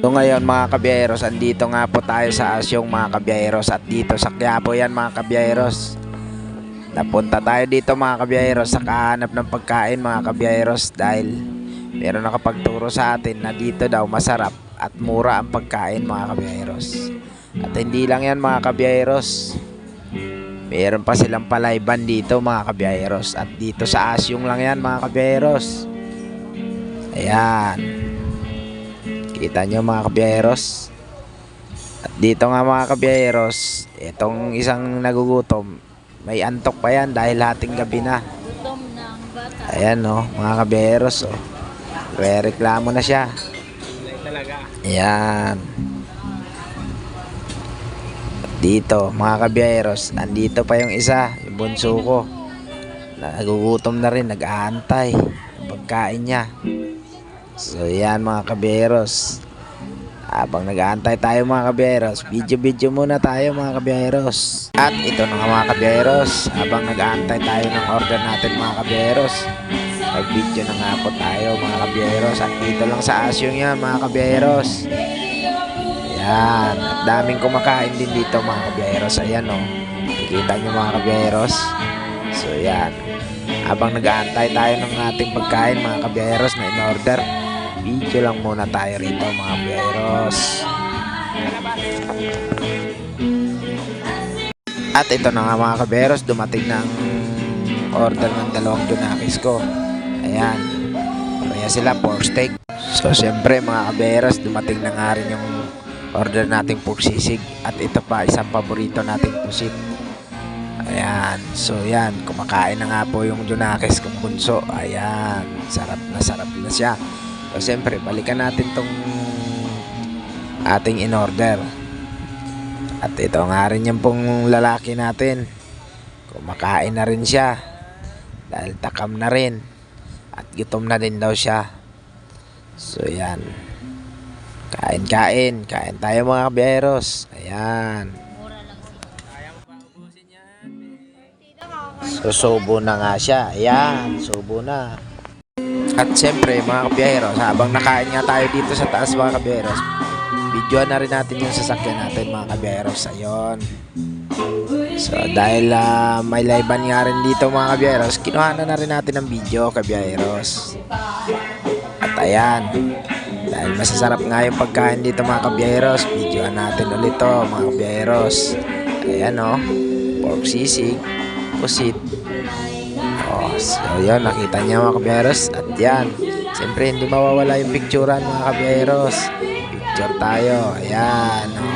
So ngayon mga kabiyeros, andito nga po tayo sa Asyong mga kabiyeros, at dito sa Quiapo yan mga kabiyeros. Napunta tayo dito mga kabiyeros sa kahanap ng pagkain mga kabiyeros, dahil meron nakapagturo sa atin na dito daw masarap at mura ang pagkain mga kabiyeros. At hindi lang yan mga kabiyeros, meron pa silang palayban dito mga kabiyeros, at dito sa Asyong lang yan mga kabiyeros. Ayan, kita nyo mga kabiyeros. At dito nga mga kabiyeros, itong isang nagugutom, may antok pa yan dahil hating gabi na. Ayan no mga kabiyeros, oh. Reklamo na siya. Ayan. At dito mga kabiyeros, andito pa yung isa, yung bunso ko. Nagugutom na rin, nag-aantay ng pagkain niya. So yan mga kabiyeros, habang nag-aantay tayo mga kabiyeros, video muna tayo mga kabiyeros. At ito na nga mga kabiyeros, habang nag-aantay tayo ng order natin mga kabiyeros, nag-video na nga po tayo mga kabiyeros. At dito lang sa Asyong yan mga kabiyeros. Ayan, at daming kumakain din dito mga kabiyeros. Ayan o, nakikita nyo mga kabiyeros. So yan, habang nag-aantay tayo ng ating pagkain mga kabiyeros na in-order, video lang muna tayo rito mga kabiyeros. At ito na nga mga kabiyeros, dumating ng order ng 2 junakis ko. Ayan, kaya sila pork steak. So syempre mga kabiyeros, dumating na nga rin yung order nating pork sisig. At ito pa, isang paborito nating pusit. Ayan, so yan, kumakain na nga po yung junakis kong bunso. Ayan, sarap na siya. So siyempre, balikan natin tong ating in-order. At ito nga rin yung pong lalaki natin, kumakain na rin siya dahil takam na rin at gutom na din daw siya. So yan, kain tayo mga kabiyeros. Ayan, so subo na nga siya. Ayan, subo na. At siyempre mga kabiyeros, habang nakain nga tayo dito sa taas mga kabiyeros, videoan na rin natin yung sasakyan natin mga kabiyeros. Ayun. So dahil may live-an nga rin dito mga kabiyeros, kinuha na rin natin ng video kabiyeros. At ayan, dahil masasarap nga yung pagkain dito mga kabiyeros, videoan natin ulit to mga kabiyeros. Ayan o, pork sisig, pusit. So yun, nakita niya mga kabiyeros. At yan, siyempre hindi mawawala yung picturean mga kabiyeros. Picture tayo. Ayan, oh.